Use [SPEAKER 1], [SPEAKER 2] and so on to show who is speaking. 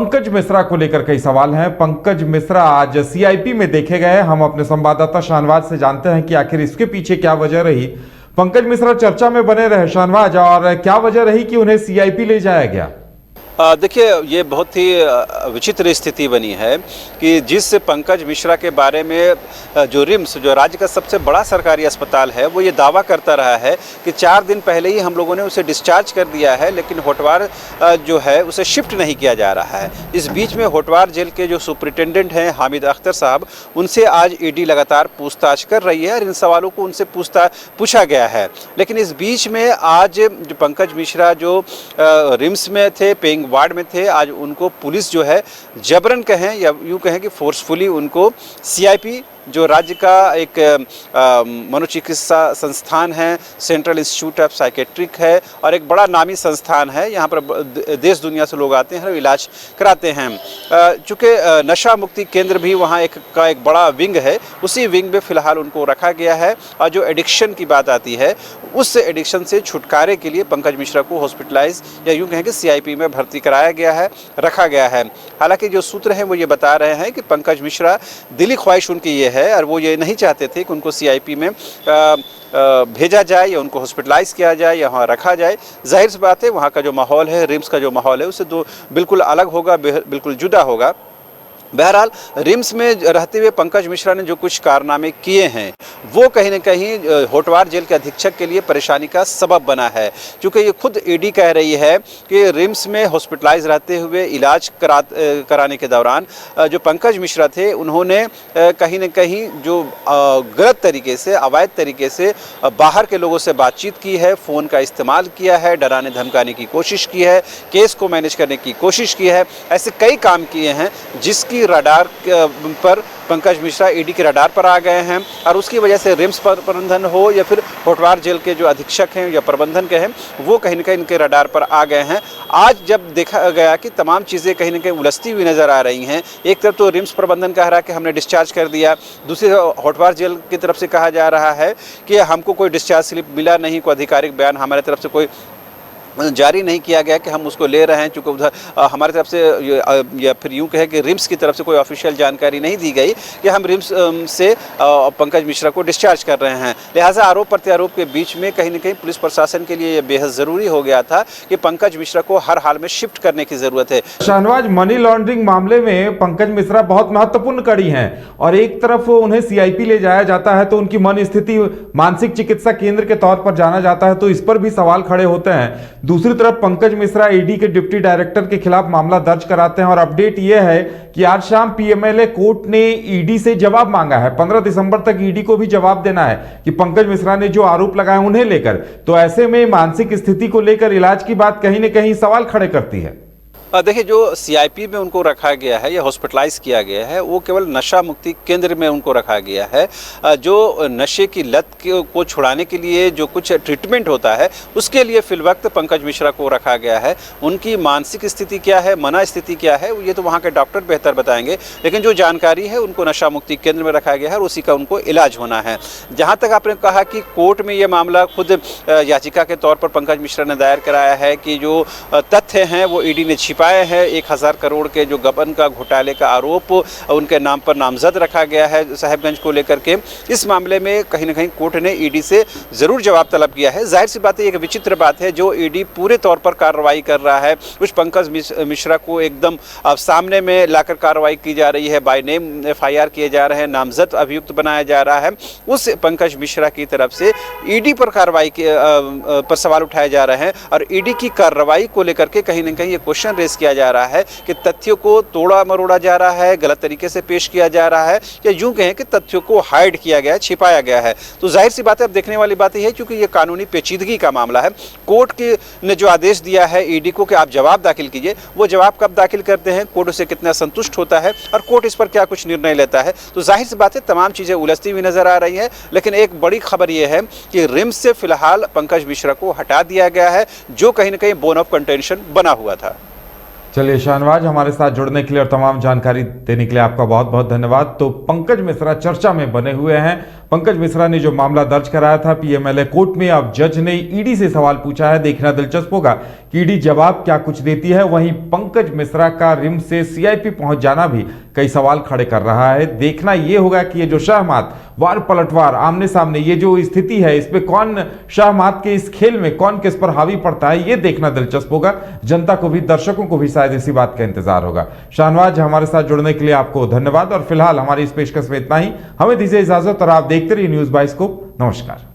[SPEAKER 1] पंकज मिश्रा को लेकर कई सवाल हैं। पंकज मिश्रा आज सीआईपी में देखे गए। हम अपने संवाददाता शाहनवाज से जानते हैं कि आखिर इसके पीछे क्या वजह रही। पंकज मिश्रा चर्चा में बने रहे शाहनवाज, और क्या वजह रही कि उन्हें सीआईपी ले जाया गया?
[SPEAKER 2] देखिए, ये बहुत ही विचित्र स्थिति बनी है कि जिस पंकज मिश्रा के बारे में जो रिम्स, जो राज्य का सबसे बड़ा सरकारी अस्पताल है, वो ये दावा करता रहा है कि 4 दिन पहले ही हम लोगों ने उसे डिस्चार्ज कर दिया है, लेकिन होटवार जो है उसे शिफ्ट नहीं किया जा रहा है। इस बीच में होटवार जेल के जो सुपरिटेंडेंट हैं हामिद अख्तर साहब, उनसे आज ईडी लगातार पूछताछ कर रही है और इन सवालों को उनसे पूछा गया है। लेकिन इस बीच में आज जो पंकज मिश्रा जो रिम्स में थे, पेइंग वार्ड में थे, आज उनको पुलिस जो है जबरन कहें या यूँ कहें कि फोर्सफुली उनको सीआईपी, जो राज्य का एक मनोचिकित्सा संस्थान है, सेंट्रल इंस्टीट्यूट ऑफ साइकेट्रिक है और एक बड़ा नामी संस्थान है, यहाँ पर देश दुनिया से लोग आते हैं और इलाज कराते हैं। चूँकि नशा मुक्ति केंद्र भी वहाँ एक बड़ा विंग है, उसी विंग में फ़िलहाल उनको रखा गया है। और जो एडिक्शन की बात आती है, उस एडिक्शन से छुटकारे के लिए पंकज मिश्रा को हॉस्पिटलाइज या यूँ कहें कि सीआईपी में भर्ती कराया गया है, रखा गया है। हालांकि जो सूत्र हैं वो ये बता रहे हैं कि पंकज मिश्रा, दिली ख्वाहिश उनकी ये है और वो ये नहीं चाहते थे कि उनको सीआईपी में भेजा जाए या उनको हॉस्पिटलाइज किया जाए या वहाँ रखा जाए। जाहिर सी बात है, वहाँ का जो माहौल है, रिम्स का जो माहौल है, उससे बिल्कुल अलग होगा, बिल्कुल जुदा होगा। बहरहाल, रिम्स में रहते हुए पंकज मिश्रा ने जो कुछ कारनामे किए हैं, वो कहीं न कहीं होटवार जेल के अधीक्षक के लिए परेशानी का सबब बना है। क्योंकि ये खुद ईडी कह रही है कि रिम्स में हॉस्पिटलाइज रहते हुए इलाज कराने के दौरान जो पंकज मिश्रा थे, उन्होंने कहीं न कहीं जो गलत तरीके से, अवैध तरीके से बाहर के लोगों से बातचीत की है, फ़ोन का इस्तेमाल किया है, डराने धमकाने की कोशिश की है, केस को मैनेज करने की कोशिश की है। ऐसे कई काम किए हैं जिसकी रडार पर पंकज मिश्रा ईडी के रडार पर आ गए हैं और उसकी वजह से रिम्स प्रबंधन हो या फिर होटवार जेल के जो अधीक्षक हैं या प्रबंधन के हैं, वो कहीं न कहीं इनके रडार पर आ गए हैं। आज जब देखा गया कि तमाम चीज़ें कहीं न कहीं उलझती हुई नज़र आ रही हैं, एक तरफ तो रिम्स प्रबंधन कह रहा है कि हमने डिस्चार्ज कर दिया, दूसरी होटवार जेल की तरफ से कहा जा रहा है कि हमको कोई डिस्चार्ज स्लिप मिला नहीं, कोई आधिकारिक बयान हमारे तरफ से कोई जारी नहीं किया गया कि हम उसको ले रहे हैं, चूँकि उधर हमारी तरफ से या फिर यूँ कहें कि रिम्स की तरफ से कोई ऑफिशियल जानकारी नहीं दी गई कि हम रिम्स से पंकज मिश्रा को डिस्चार्ज कर रहे हैं। लिहाजा आरोप प्रत्यारोप के बीच में कहीं न कहीं पुलिस प्रशासन के लिए ये बेहद ज़रूरी हो गया था कि पंकज मिश्रा को हर हाल में शिफ्ट करने की ज़रूरत है।
[SPEAKER 1] शाहनवाज, मनी लॉन्ड्रिंग मामले में पंकज मिश्रा बहुत महत्वपूर्ण कड़ी हैं और एक तरफ उन्हें सीआईपी ले जाया जाता है तो उनकी मन स्थिति मानसिक चिकित्सा केंद्र के तौर पर जाना जाता है, तो इस पर भी सवाल खड़े होते हैं। दूसरी तरफ पंकज मिश्रा ईडी के डिप्टी डायरेक्टर के खिलाफ मामला दर्ज कराते हैं और अपडेट यह है कि आज शाम पीएमएलए कोर्ट ने ईडी से जवाब मांगा है। 15 दिसंबर तक ईडी को भी जवाब देना है कि पंकज मिश्रा ने जो आरोप लगाए उन्हें लेकर। तो ऐसे में मानसिक स्थिति को लेकर इलाज की बात कहीं न कहीं सवाल खड़े करती है।
[SPEAKER 2] देखिए, जो सीआईपी में उनको रखा गया है या हॉस्पिटलाइज किया गया है, वो केवल नशा मुक्ति केंद्र में उनको रखा गया है। जो नशे की लत को छुड़ाने के लिए जो कुछ ट्रीटमेंट होता है, उसके लिए फिलवक्त पंकज मिश्रा को रखा गया है। उनकी मानसिक स्थिति क्या है, मना स्थिति क्या है, ये तो वहाँ के डॉक्टर बेहतर बताएंगे, लेकिन जो जानकारी है उनको नशा मुक्ति केंद्र में रखा गया है और उसी का उनको इलाज होना है। जहाँ तक आपने कहा कि कोर्ट में ये मामला खुद याचिका के तौर पर पंकज मिश्रा ने दायर कराया है कि जो तथ्य हैं वो ईडी ने पाए हैं। 1000 करोड़ के जो गबन का घोटाले का आरोप उनके नाम पर नामजद रखा गया है साहिबगंज को लेकर के। इस मामले में कहीं न कहीं कोर्ट ने ईडी से ज़रूर जवाब तलब किया है। जाहिर सी बात है, एक विचित्र बात है, जो ईडी पूरे तौर पर कार्रवाई कर रहा है, उस पंकज मिश्रा को एकदम सामने में लाकर कार्रवाई की जा रही है, बाय नेम एफआईआर किए जा रहे हैं, नामजद अभियुक्त बनाया जा रहा है। उस पंकज मिश्रा की तरफ से ईडी पर कार्रवाई पर सवाल उठाए जा रहे हैं और ईडी की कार्रवाई को लेकर के कहीं न कहीं ये क्वेश्चन रेस किया जा रहा है कि तथ्यों को तोड़ा मरोड़ा जा रहा है, गलत तरीके से पेश किया जा रहा है, या यूं कहें कि तथ्यों को हाइड किया गया है, छिपाया गया है। तो जाहिर सी बात है, अब देखने वाली बात यह है, क्योंकि ये कानूनी पेचीदगी का मामला है। कोर्ट ने जो आदेश दिया है ईडी को कि आप जवाब दाखिल कीजिए, वो जवाब कब दाखिल करते हैं, कोर्ट उसे कितना संतुष्ट होता है और कोर्ट इस पर क्या कुछ निर्णय लेता है। तो जाहिर सी बात है, तमाम चीज़ें उलझती हुई नजर आ रही है। लेकिन एक बड़ी खबर यह है कि रिम्स से फिलहाल पंकज मिश्रा को हटा दिया गया है, जो कहीं न कहीं बोन ऑफ कंटेंशन बना हुआ था।
[SPEAKER 1] चलिए शाहनवाज, हमारे साथ जुड़ने के लिए और तमाम जानकारी देने के लिए आपका बहुत बहुत धन्यवाद। तो पंकज मिश्रा चर्चा में बने हुए हैं। पंकज मिश्रा ने जो मामला दर्ज कराया था पीएमएलए कोर्ट में, अब जज ने ईडी से सवाल पूछा है। देखना दिलचस्प होगा कि ईडी जवाब क्या कुछ देती है। वहीं पंकज मिश्रा का रिम्स से सीआईपी पहुंच जाना भी कई सवाल खड़े कर रहा है। देखना यह होगा कि ये जो शाहमात वार पलटवार आमने सामने ये जो स्थिति है, इस पे कौन शाहमात के इस खेल में कौन किस पर हावी पड़ता है, ये देखना दिलचस्प होगा। जनता को भी, दर्शकों को भी शायद इसी बात का इंतजार होगा। शाहनवाज, हमारे साथ जुड़ने के लिए आपको धन्यवाद और फिलहाल हमारी इस पेशकश में इतना ही। हमें दीजिए इजाजत और आप देखते रहिए न्यूज़ बाइस्कोप। नमस्कार।